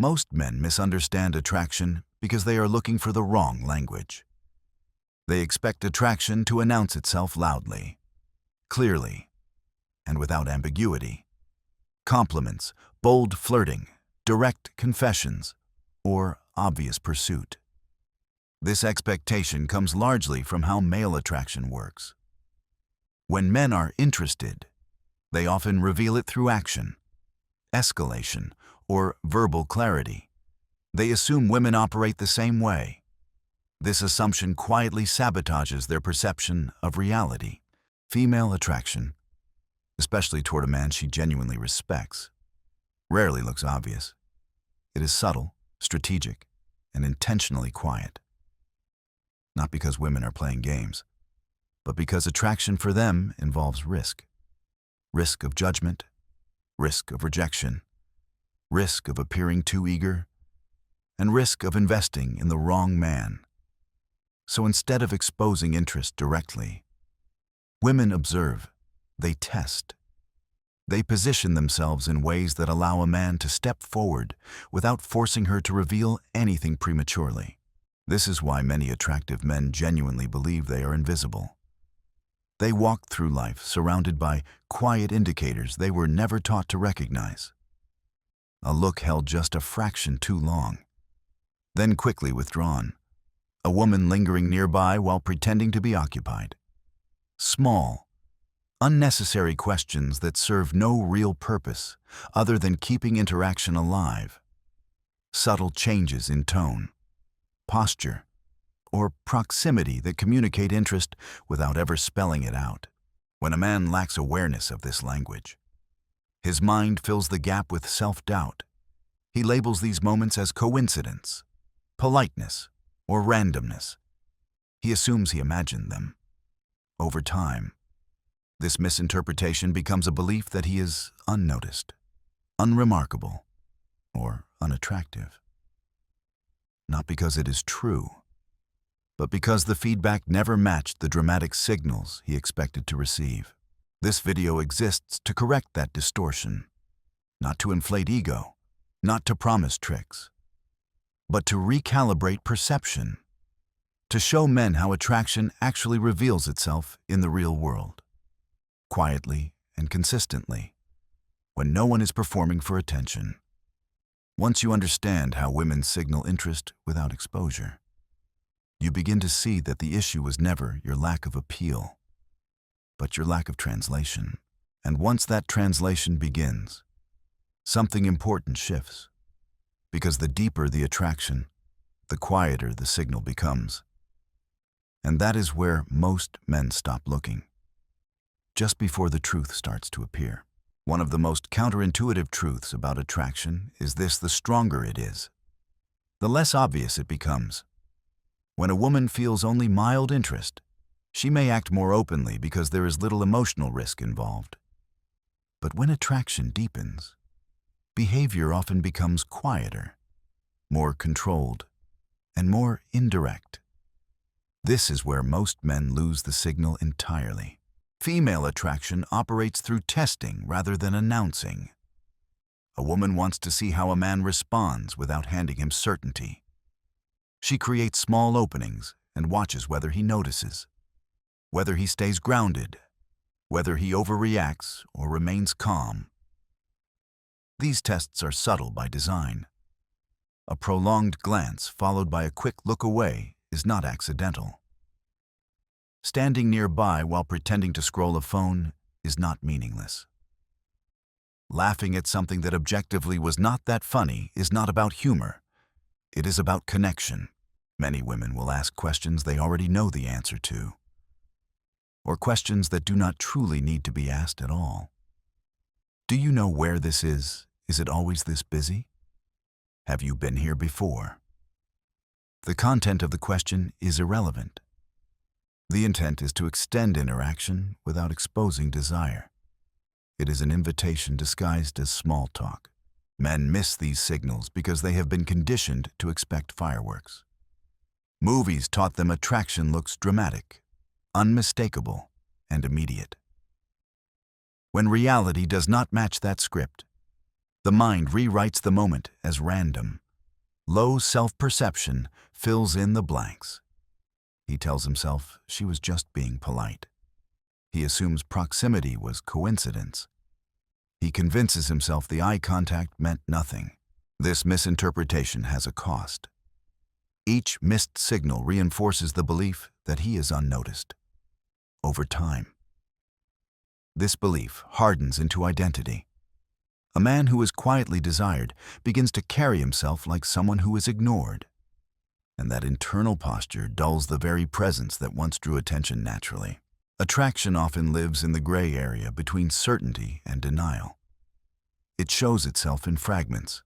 Most men misunderstand attraction because they are looking for the wrong language. They expect attraction to announce itself loudly, clearly, and without ambiguity. Compliments, bold flirting, direct confessions, or obvious pursuit. This expectation comes largely from how male attraction works. When men are interested, they often reveal it through action, escalation, or verbal clarity. They assume women operate the same way. This assumption quietly sabotages their perception of reality. Female attraction, especially toward a man she genuinely respects, rarely looks obvious. It is subtle, strategic, and intentionally quiet. Not because women are playing games, but because attraction for them involves risk. Risk of judgment, risk of rejection, risk of appearing too eager, and risk of investing in the wrong man. So instead of exposing interest directly, women observe, they test. They position themselves in ways that allow a man to step forward without forcing her to reveal anything prematurely. This is why many attractive men genuinely believe they are invisible. They walk through life surrounded by quiet indicators they were never taught to recognize. A look held just a fraction too long, then quickly withdrawn. A woman lingering nearby while pretending to be occupied. Small, unnecessary questions that serve no real purpose other than keeping interaction alive. Subtle changes in tone, posture, or proximity that communicate interest without ever spelling it out. When a man lacks awareness of this language, his mind fills the gap with self-doubt. He labels these moments as coincidence, politeness, or randomness. He assumes he imagined them. Over time, this misinterpretation becomes a belief that he is unnoticed, unremarkable, or unattractive. Not because it is true, but because the feedback never matched the dramatic signals he expected to receive. This video exists to correct that distortion, not to inflate ego, not to promise tricks, but to recalibrate perception, to show men how attraction actually reveals itself in the real world, quietly and consistently, when no one is performing for attention. Once you understand how women signal interest without exposure, you begin to see that the issue was never your lack of appeal, but your lack of translation. And once that translation begins, something important shifts, because the deeper the attraction, the quieter the signal becomes. And that is where most men stop looking, just before the truth starts to appear. One of the most counterintuitive truths about attraction is this: the stronger it is, the less obvious it becomes. When a woman feels only mild interest, she may act more openly because there is little emotional risk involved. But when attraction deepens, behavior often becomes quieter, more controlled, and more indirect. This is where most men lose the signal entirely. Female attraction operates through testing rather than announcing. A woman wants to see how a man responds without handing him certainty. She creates small openings and watches whether he notices, whether he stays grounded, whether he overreacts or remains calm. These tests are subtle by design. A prolonged glance followed by a quick look away is not accidental. Standing nearby while pretending to scroll a phone is not meaningless. Laughing at something that objectively was not that funny is not about humor. It is about connection. Many women will ask questions they already know the answer to, or questions that do not truly need to be asked at all. Do you know where this is? Is it always this busy? Have you been here before? The content of the question is irrelevant. The intent is to extend interaction without exposing desire. It is an invitation disguised as small talk. Men miss these signals because they have been conditioned to expect fireworks. Movies taught them attraction looks dramatic, unmistakable, and immediate. When reality does not match that script, The mind rewrites the moment as random. Low self-perception fills in the blanks. He tells himself she was just being polite. He assumes proximity was coincidence. He convinces himself the eye contact meant nothing. This misinterpretation has a cost. Each missed signal reinforces the belief that he is unnoticed. Over time, this belief hardens into identity. A man who is quietly desired begins to carry himself like someone who is ignored. And that internal posture dulls the very presence that once drew attention naturally. Attraction often lives in the gray area between certainty and denial. It shows itself in fragments,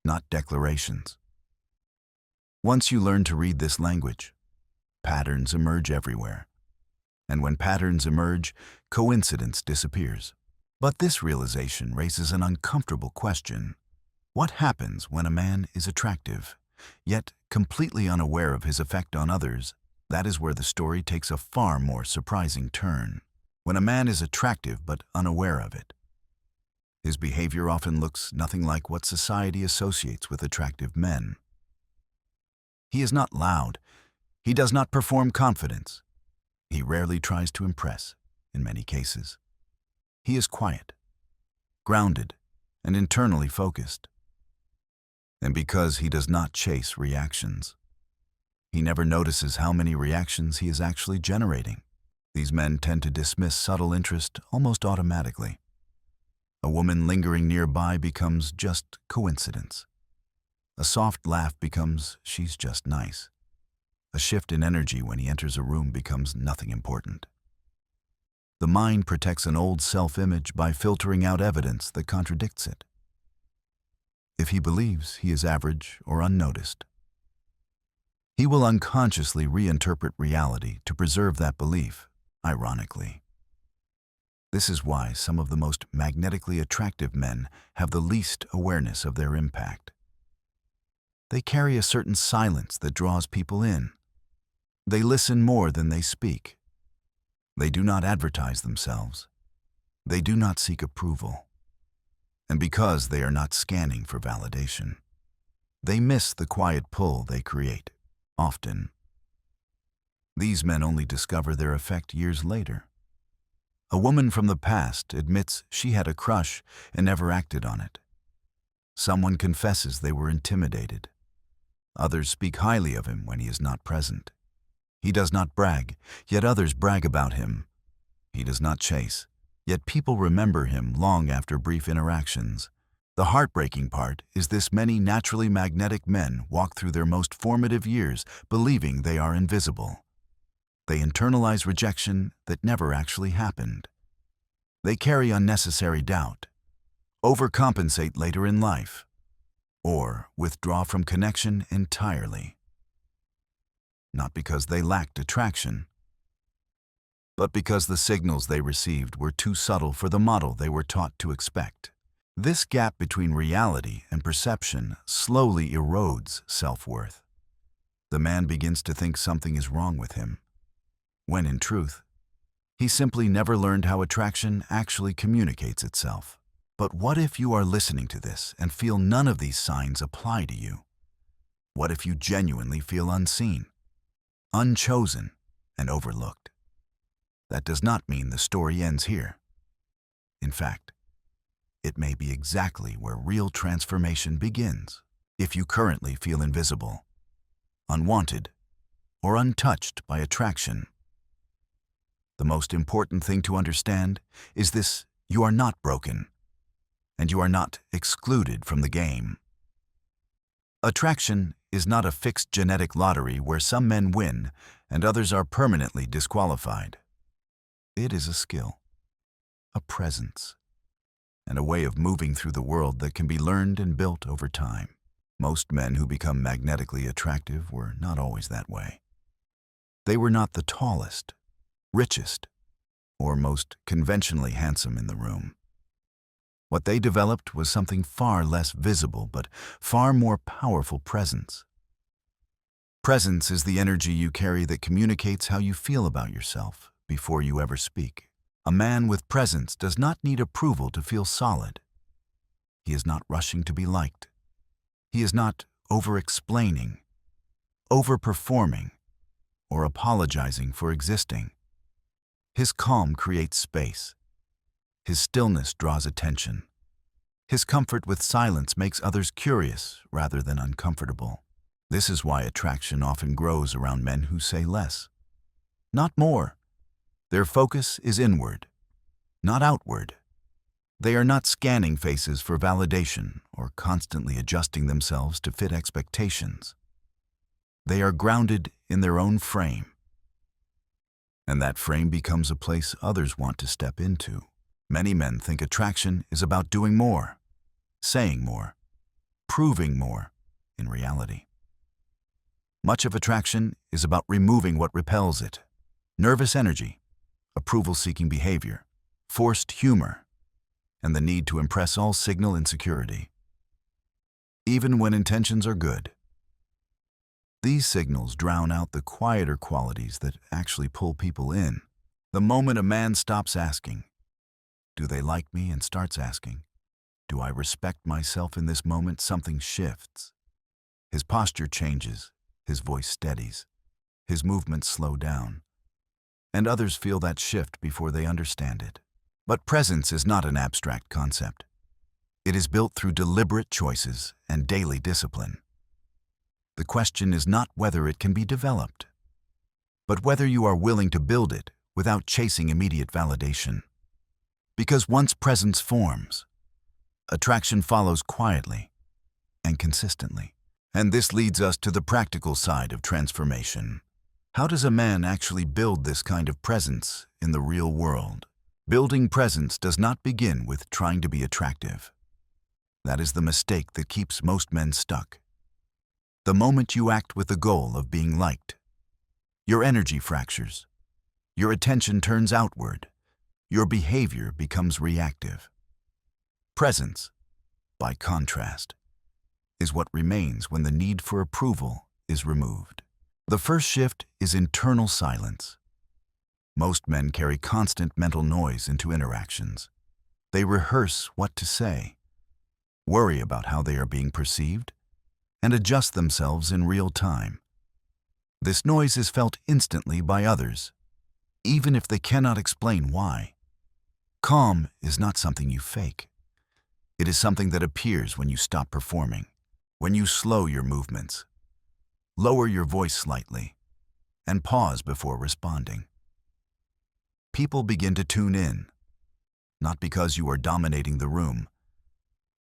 not declarations. Once you learn to read this language, patterns emerge everywhere. And when patterns emerge, coincidence disappears. But this realization raises an uncomfortable question. What happens when a man is attractive, yet completely unaware of his effect on others? That is where the story takes a far more surprising turn. When a man is attractive but unaware of it, his behavior often looks nothing like what society associates with attractive men. He is not loud. He does not perform confidence. He rarely tries to impress, in many cases. He is quiet, grounded, and internally focused. And because he does not chase reactions, he never notices how many reactions he is actually generating. These men tend to dismiss subtle interest almost automatically. A woman lingering nearby becomes just coincidence. A soft laugh becomes she's just nice. A shift in energy when he enters a room becomes nothing important. The mind protects an old self-image by filtering out evidence that contradicts it. If he believes he is average or unnoticed, he will unconsciously reinterpret reality to preserve that belief, ironically. This is why some of the most magnetically attractive men have the least awareness of their impact. They carry a certain silence that draws people in. They listen more than they speak. They do not advertise themselves. They do not seek approval. And because they are not scanning for validation, they miss the quiet pull they create, often. These men only discover their effect years later. A woman from the past admits she had a crush and never acted on it. Someone confesses they were intimidated. Others speak highly of him when he is not present. He does not brag, yet others brag about him. He does not chase, yet people remember him long after brief interactions. The heartbreaking part is this: many naturally magnetic men walk through their most formative years believing they are invisible. They internalize rejection that never actually happened. They carry unnecessary doubt, overcompensate later in life, or withdraw from connection entirely. Not because they lacked attraction, but because the signals they received were too subtle for the model they were taught to expect. This gap between reality and perception slowly erodes self-worth. The man begins to think something is wrong with him, when in truth, he simply never learned how attraction actually communicates itself. But what if you are listening to this and feel none of these signs apply to you? What if you genuinely feel unseen, unchosen, and overlooked? That does not mean the story ends here. In fact, it may be exactly where real transformation begins. If you currently feel invisible, unwanted, or untouched by attraction, the most important thing to understand is this: you are not broken, and you are not excluded from the game. Attraction is not a fixed genetic lottery where some men win and others are permanently disqualified. It is a skill, a presence, and a way of moving through the world that can be learned and built over time. Most men who become magnetically attractive were not always that way. They were not the tallest, richest, or most conventionally handsome in the room. What they developed was something far less visible but far more powerful: presence. Presence is the energy you carry that communicates how you feel about yourself before you ever speak. A man with presence does not need approval to feel solid. He is not rushing to be liked. He is not over-explaining, over-performing, or apologizing for existing. His calm creates space. His stillness draws attention. His comfort with silence makes others curious rather than uncomfortable. This is why attraction often grows around men who say less, not more. Their focus is inward, not outward. They are not scanning faces for validation or constantly adjusting themselves to fit expectations. They are grounded in their own frame. And that frame becomes a place others want to step into. Many men think attraction is about doing more, saying more, proving more in reality. Much of attraction is about removing what repels it. Nervous energy, approval-seeking behavior, forced humor, and the need to impress all signal insecurity. Even when intentions are good, these signals drown out the quieter qualities that actually pull people in. The moment a man stops asking, "Do they like me?" and starts asking, "Do I respect myself in this moment?" something shifts. His posture changes, his voice steadies, his movements slow down, and others feel that shift before they understand it. But presence is not an abstract concept. It is built through deliberate choices and daily discipline. The question is not whether it can be developed, but whether you are willing to build it without chasing immediate validation. Because once presence forms, attraction follows quietly and consistently. And this leads us to the practical side of transformation. How does a man actually build this kind of presence in the real world? Building presence does not begin with trying to be attractive. That is the mistake that keeps most men stuck. The moment you act with the goal of being liked, your energy fractures, your attention turns outward, your behavior becomes reactive. Presence, by contrast, is what remains when the need for approval is removed. The first shift is internal silence. Most men carry constant mental noise into interactions. They rehearse what to say, worry about how they are being perceived, and adjust themselves in real time. This noise is felt instantly by others, even if they cannot explain why. Calm is not something you fake. It is something that appears when you stop performing, when you slow your movements, lower your voice slightly, and pause before responding. People begin to tune in, not because you are dominating the room,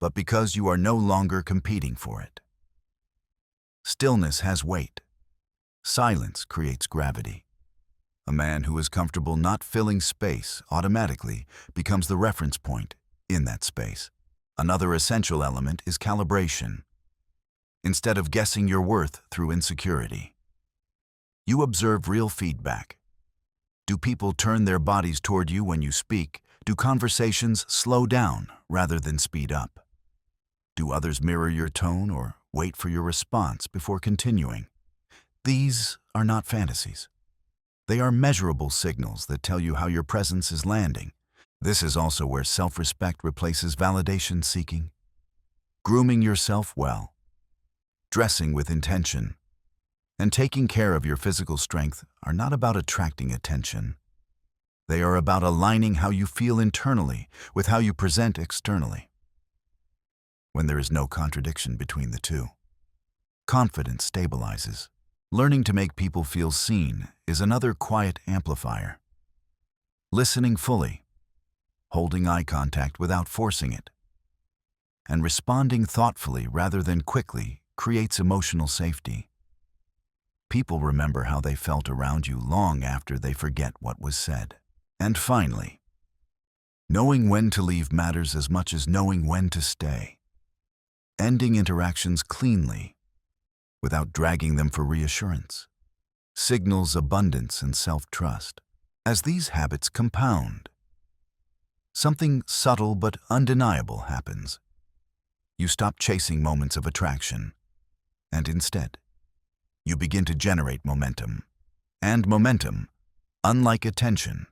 but because you are no longer competing for it. Stillness has weight. Silence creates gravity. A man who is comfortable not filling space automatically becomes the reference point in that space. Another essential element is calibration. Instead of guessing your worth through insecurity, you observe real feedback. Do people turn their bodies toward you when you speak? Do conversations slow down rather than speed up? Do others mirror your tone or wait for your response before continuing? These are not fantasies. They are measurable signals that tell you how your presence is landing. This is also where self-respect replaces validation seeking. Grooming yourself well, dressing with intention, and taking care of your physical strength are not about attracting attention. They are about aligning how you feel internally with how you present externally. When there is no contradiction between the two, confidence stabilizes. Learning to make people feel seen is another quiet amplifier. Listening fully, holding eye contact without forcing it, and responding thoughtfully rather than quickly creates emotional safety. People remember how they felt around you long after they forget what was said. And finally, knowing when to leave matters as much as knowing when to stay. Ending interactions cleanly, without dragging them for reassurance, signals abundance and self-trust. As these habits compound, something subtle but undeniable happens. You stop chasing moments of attraction, and instead, you begin to generate momentum. And momentum, unlike attention,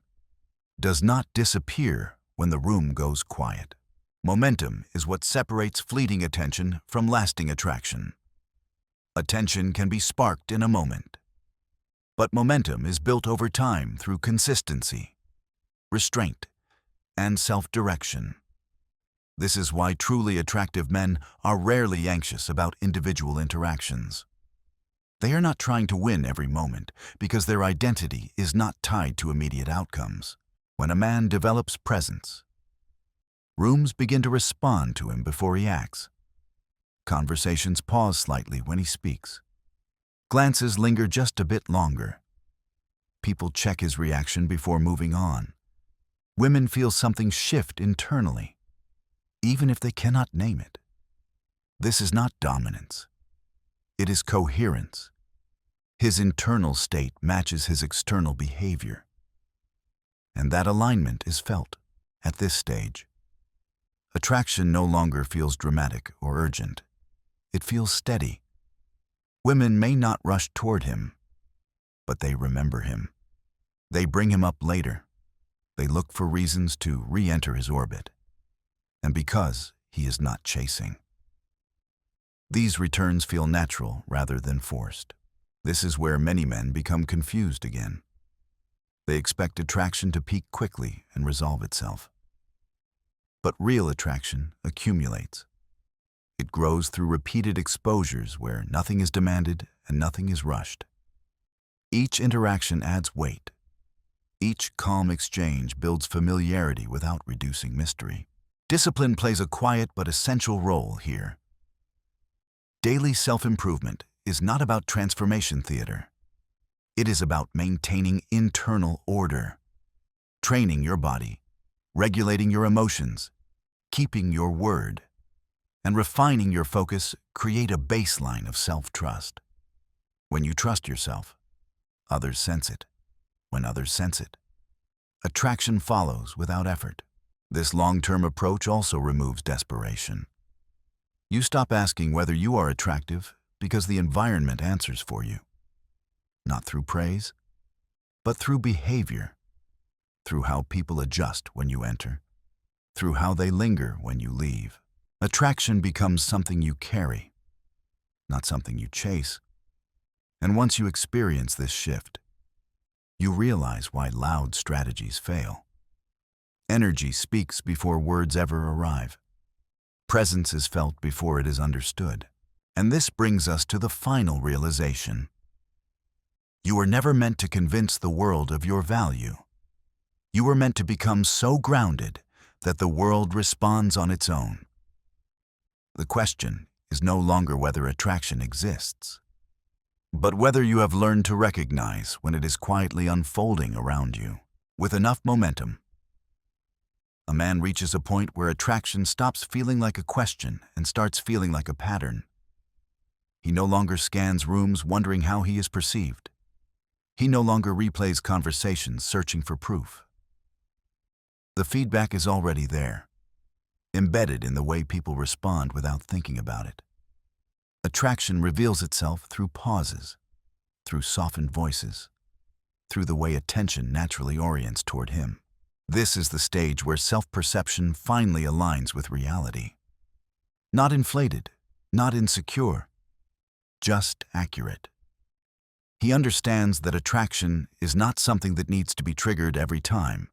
does not disappear when the room goes quiet. Momentum is what separates fleeting attention from lasting attraction. Attention can be sparked in a moment, but momentum is built over time through consistency, restraint, and self-direction. This is why truly attractive men are rarely anxious about individual interactions. They are not trying to win every moment because their identity is not tied to immediate outcomes. When a man develops presence, rooms begin to respond to him before he acts. Conversations pause slightly when he speaks. Glances linger just a bit longer. People check his reaction before moving on. Women feel something shift internally, even if they cannot name it. This is not dominance. It is coherence. His internal state matches his external behavior. And that alignment is felt at this stage. Attraction no longer feels dramatic or urgent. It feels steady. Women may not rush toward him, but they remember him. They bring him up later. They look for reasons to re-enter his orbit. And because he is not chasing. These returns feel natural rather than forced. This is where many men become confused again. They expect attraction to peak quickly and resolve itself. But real attraction accumulates. It grows through repeated exposures where nothing is demanded and nothing is rushed. Each interaction adds weight. Each calm exchange builds familiarity without reducing mystery. Discipline plays a quiet but essential role here. Daily self-improvement is not about transformation theater. It is about maintaining internal order, training your body, regulating your emotions, keeping your word, and refining your focus create a baseline of self-trust. When you trust yourself, others sense it. When others sense it, attraction follows without effort. This long-term approach also removes desperation. You stop asking whether you are attractive because the environment answers for you. Not through praise, but through behavior, through how people adjust when you enter, through how they linger when you leave. Attraction becomes something you carry, not something you chase. And once you experience this shift, you realize why loud strategies fail. Energy speaks before words ever arrive. Presence is felt before it is understood. And this brings us to the final realization. You were never meant to convince the world of your value. You were meant to become so grounded that the world responds on its own. The question is no longer whether attraction exists, but whether you have learned to recognize when it is quietly unfolding around you. With enough momentum, a man reaches a point where attraction stops feeling like a question and starts feeling like a pattern. He no longer scans rooms wondering how he is perceived. He no longer replays conversations searching for proof. The feedback is already there, embedded in the way people respond without thinking about it. Attraction reveals itself through pauses, through softened voices, through the way attention naturally orients toward him. This is the stage where self-perception finally aligns with reality. Not inflated, not insecure, just accurate. He understands that attraction is not something that needs to be triggered every time.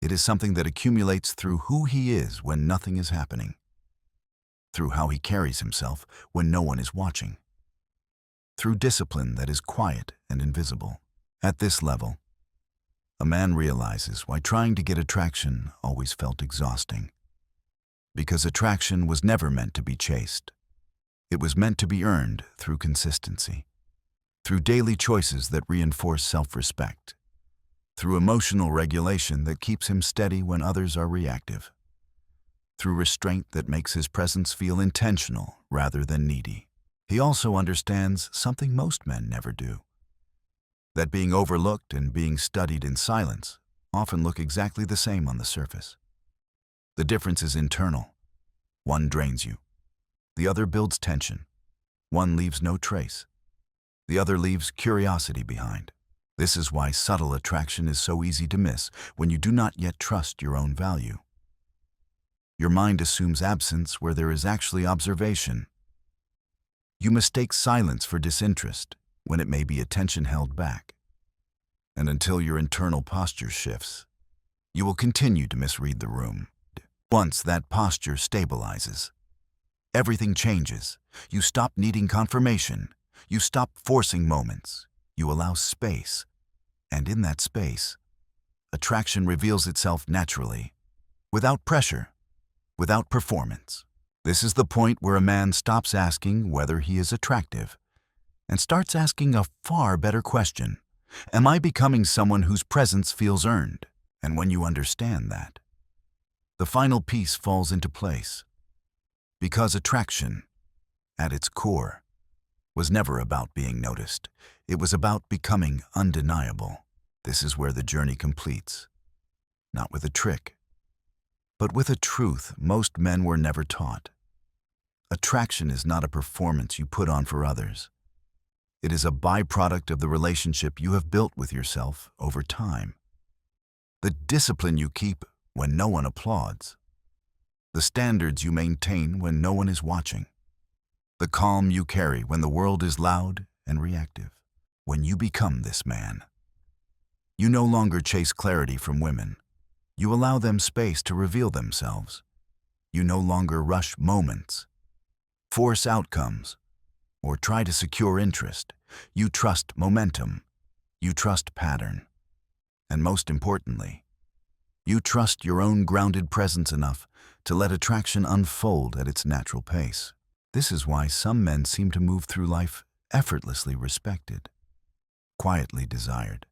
It is something that accumulates through who he is when nothing is happening, through how he carries himself when no one is watching, through discipline that is quiet and invisible. At this level, a man realizes why trying to get attraction always felt exhausting. Because attraction was never meant to be chased. It was meant to be earned through consistency, through daily choices that reinforce self-respect, through emotional regulation that keeps him steady when others are reactive, through restraint that makes his presence feel intentional rather than needy. He also understands something most men never do, that being overlooked and being studied in silence often look exactly the same on the surface. The difference is internal. One drains you. The other builds tension. One leaves no trace. The other leaves curiosity behind. This is why subtle attraction is so easy to miss when you do not yet trust your own value. Your mind assumes absence where there is actually observation. You mistake silence for disinterest when it may be attention held back. And until your internal posture shifts, you will continue to misread the room. Once that posture stabilizes, everything changes. You stop needing confirmation. You stop forcing moments. You allow space. And in that space, attraction reveals itself naturally, without pressure, without performance. This is the point where a man stops asking whether he is attractive and starts asking a far better question. Am I becoming someone whose presence feels earned? And when you understand that, the final piece falls into place. Because attraction, at its core, was never about being noticed. It was about becoming undeniable. This is where the journey completes. Not with a trick, but with a truth most men were never taught. Attraction is not a performance you put on for others. It is a byproduct of the relationship you have built with yourself over time. The discipline you keep when no one applauds. The standards you maintain when no one is watching. The calm you carry when the world is loud and reactive. When you become this man, you no longer chase clarity from women. You allow them space to reveal themselves. You no longer rush moments, force outcomes, or try to secure interest. You trust momentum. You trust pattern. And most importantly, you trust your own grounded presence enough to let attraction unfold at its natural pace. This is why some men seem to move through life effortlessly respected, quietly desired,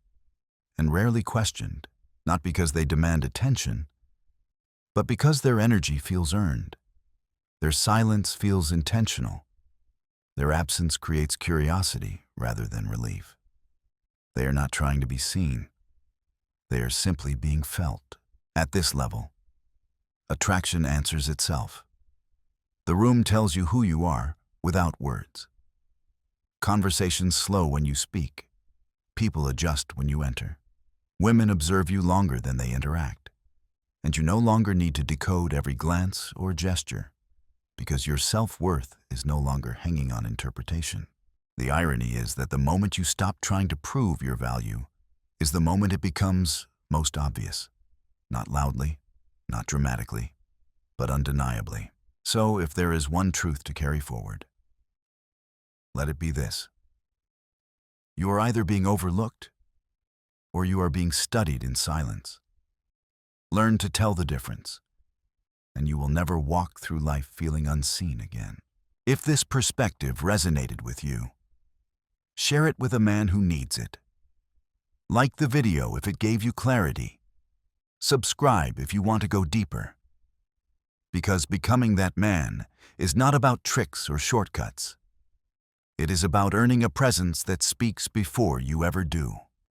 and rarely questioned, not because they demand attention, but because their energy feels earned. Their silence feels intentional. Their absence creates curiosity rather than relief. They are not trying to be seen. They are simply being felt. At this level, attraction answers itself. The room tells you who you are without words. Conversations slow when you speak. People adjust when you enter. Women observe you longer than they interact. And you no longer need to decode every glance or gesture, because your self-worth is no longer hanging on interpretation. The irony is that the moment you stop trying to prove your value is the moment it becomes most obvious. Not loudly, not dramatically, but undeniably. So if there is one truth to carry forward, let it be this. You are either being overlooked or you are being studied in silence. Learn to tell the difference, and you will never walk through life feeling unseen again. If this perspective resonated with you, share it with a man who needs it. Like the video if it gave you clarity. Subscribe if you want to go deeper. Because becoming that man is not about tricks or shortcuts. It is about earning a presence that speaks before you ever do.